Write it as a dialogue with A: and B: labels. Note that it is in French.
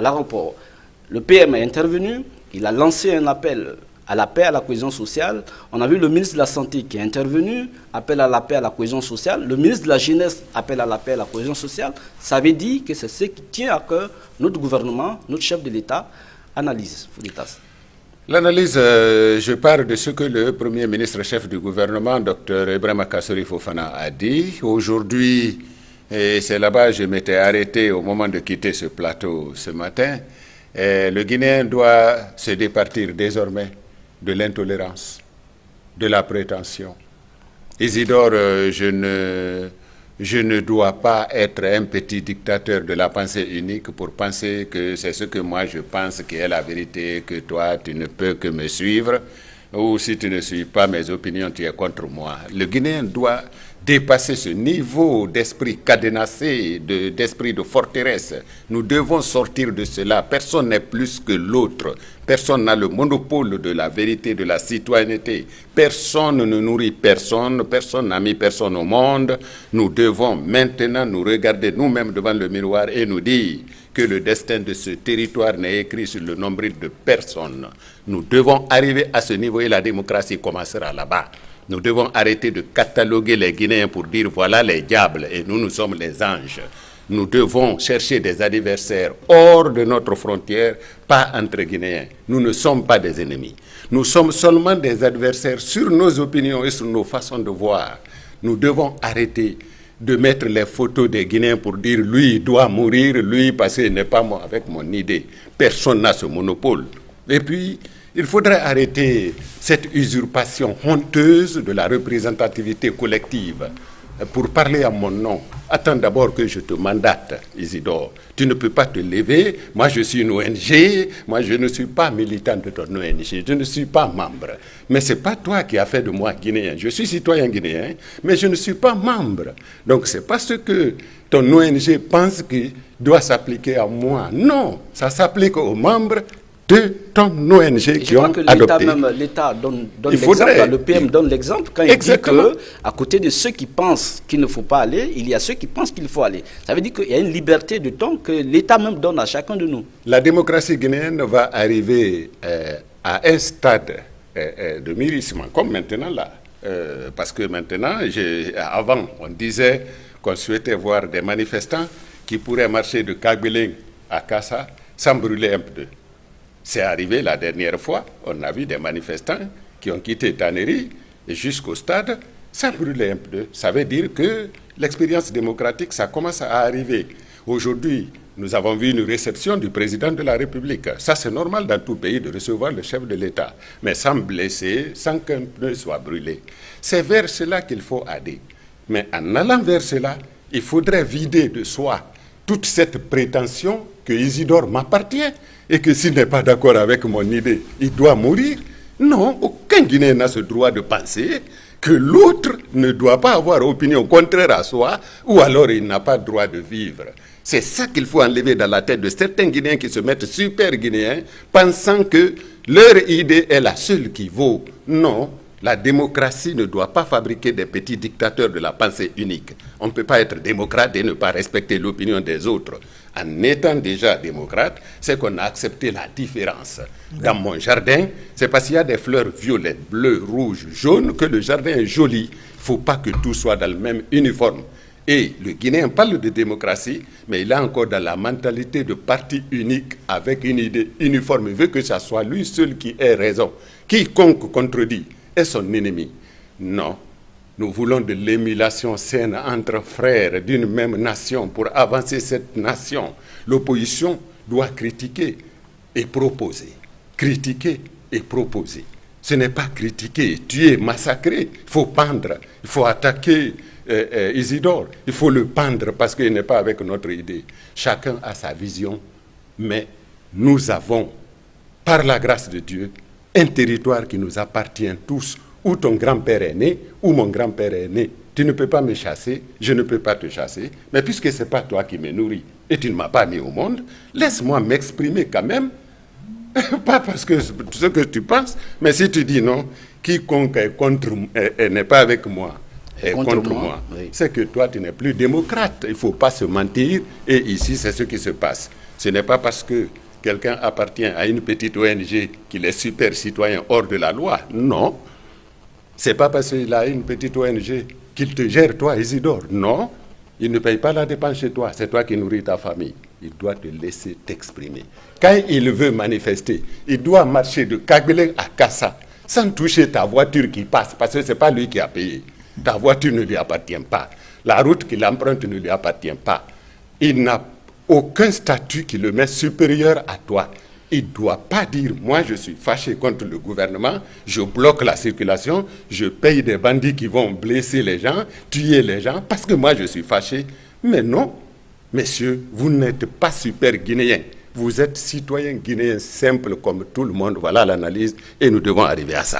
A: à l'aéroport. Le PM est intervenu, il a lancé un appel à la paix, à la cohésion sociale. On a vu le ministre de la Santé qui est intervenu, appel à la paix, à la cohésion sociale. Le ministre de la Jeunesse, appel à la paix, à la cohésion sociale. Ça veut dire que c'est ce qui tient à cœur notre gouvernement, notre chef de l'État analyse.
B: L'analyse, je pars de ce que le Premier ministre chef du gouvernement, Dr Ibrahima Kassori Fofana, a dit. Aujourd'hui, et c'est là-bas que je m'étais arrêté au moment de quitter ce plateau ce matin, le Guinéen doit se départir désormais de l'intolérance, de la prétention. Isidore, je ne dois pas être un petit dictateur de la pensée unique pour penser que c'est ce que moi je pense qui est la vérité, que toi tu ne peux que me suivre, ou si tu ne suis pas mes opinions, tu es contre moi. Le Guinéen doit dépasser ce niveau d'esprit cadenassé, d'esprit de forteresse. Nous devons sortir de cela. Personne n'est plus que l'autre. Personne n'a le monopole de la vérité, de la citoyenneté. Personne ne nourrit personne. Personne n'a mis personne au monde. Nous devons maintenant nous regarder nous-mêmes devant le miroir et nous dire que le destin de ce territoire n'est écrit sur le nombril de personne. Nous devons arriver à ce niveau et la démocratie commencera là-bas. Nous devons arrêter de cataloguer les Guinéens pour dire voilà les diables et nous sommes les anges. Nous devons chercher des adversaires hors de notre frontière, pas entre Guinéens. Nous ne sommes pas des ennemis. Nous sommes seulement des adversaires sur nos opinions et sur nos façons de voir. Nous devons arrêter de mettre les photos des Guinéens pour dire lui doit mourir, lui parce qu'il n'est pas moi avec mon idée. Personne n'a ce monopole. Et puis, il faudrait arrêter cette usurpation honteuse de la représentativité collective. Pour parler à mon nom, attends d'abord que je te mandate, Isidore. Tu ne peux pas te lever. Moi, je suis une ONG. Moi, je ne suis pas militant de ton ONG. Je ne suis pas membre. Mais ce n'est pas toi qui as fait de moi Guinéen. Je suis citoyen guinéen, mais je ne suis pas membre. Donc, c'est parce que ton ONG pense qu'il doit s'appliquer à moi. Non, ça s'applique aux membres de ton ONG qui ont adopté.
A: L'État donne l'exemple, le PM donne l'exemple quand il dit qu'à côté de ceux qui pensent qu'il ne faut pas aller, il y a ceux qui pensent qu'il faut aller. Ça veut dire qu'il y a une liberté de ton que l'État même donne à chacun de nous.
B: La démocratie guinéenne va arriver à un stade de mûrissement, comme maintenant là. Parce que maintenant, avant, on disait qu'on souhaitait voir des manifestants qui pourraient marcher de Kagbeleng à Kassa sans brûler un pneu. C'est arrivé la dernière fois, on a vu des manifestants qui ont quitté Tannery et jusqu'au stade sans brûler un pneu. Ça veut dire que l'expérience démocratique, ça commence à arriver. Aujourd'hui, nous avons vu une réception du président de la République. Ça, c'est normal dans tout pays de recevoir le chef de l'État, mais sans blesser, sans qu'un pneu soit brûlé. C'est vers cela qu'il faut aller. Mais en allant vers cela, il faudrait vider de soi toute cette prétention que Isidore m'appartient et que s'il n'est pas d'accord avec mon idée, il doit mourir. Non, aucun Guinéen n'a ce droit de penser que l'autre ne doit pas avoir opinion contraire à soi ou alors il n'a pas le droit de vivre. C'est ça qu'il faut enlever dans la tête de certains Guinéens qui se mettent super Guinéens pensant que leur idée est la seule qui vaut. Non. La démocratie ne doit pas fabriquer des petits dictateurs de la pensée unique. On ne peut pas être démocrate et ne pas respecter l'opinion des autres. En étant déjà démocrate, c'est qu'on a accepté la différence. Dans mon jardin, c'est parce qu'il y a des fleurs violettes, bleues, rouges, jaunes que le jardin est joli. Il ne faut pas que tout soit dans le même uniforme. Et le Guinéen parle de démocratie, mais il a encore dans la mentalité de parti unique avec une idée uniforme. Il veut que ce soit lui seul qui ait raison. Quiconque contredit est son ennemi. Non, nous voulons de l'émulation saine entre frères d'une même nation pour avancer cette nation. L'opposition doit critiquer et proposer. Critiquer et proposer. Ce n'est pas critiquer, tuer, massacrer. Il faut pendre, il faut attaquer Isidore. Il faut le pendre parce qu'il n'est pas avec notre idée. Chacun a sa vision, mais nous avons, par la grâce de Dieu, un territoire qui nous appartient tous, où ton grand-père est né, où mon grand-père est né. Tu ne peux pas me chasser, je ne peux pas te chasser, mais puisque ce n'est pas toi qui me nourris et tu ne m'as pas mis au monde, laisse-moi m'exprimer quand même, pas parce que ce que tu penses, mais si tu dis non, quiconque n'est pas avec moi, est contre moi. Oui. C'est que toi, tu n'es plus démocrate. Il ne faut pas se mentir, et ici, c'est ce qui se passe. Ce n'est pas parce que quelqu'un appartient à une petite ONG qu'il est super citoyen hors de la loi. Non. C'est pas parce qu'il a une petite ONG qu'il te gère, toi, Isidore. Non. Il ne paye pas la dépense chez toi. C'est toi qui nourris ta famille. Il doit te laisser t'exprimer. Quand il veut manifester, il doit marcher de Kagbele à Kassa sans toucher ta voiture qui passe, parce que ce n'est pas lui qui a payé. Ta voiture ne lui appartient pas. La route qu'il emprunte ne lui appartient pas. Il n'a aucun statut qui le met supérieur à toi. Il ne doit pas dire, moi je suis fâché contre le gouvernement, je bloque la circulation, je paye des bandits qui vont blesser les gens, tuer les gens, parce que moi je suis fâché. Mais non, messieurs, vous n'êtes pas super guinéens. Vous êtes citoyens guinéens simples comme tout le monde. Voilà l'analyse et nous devons arriver à ça.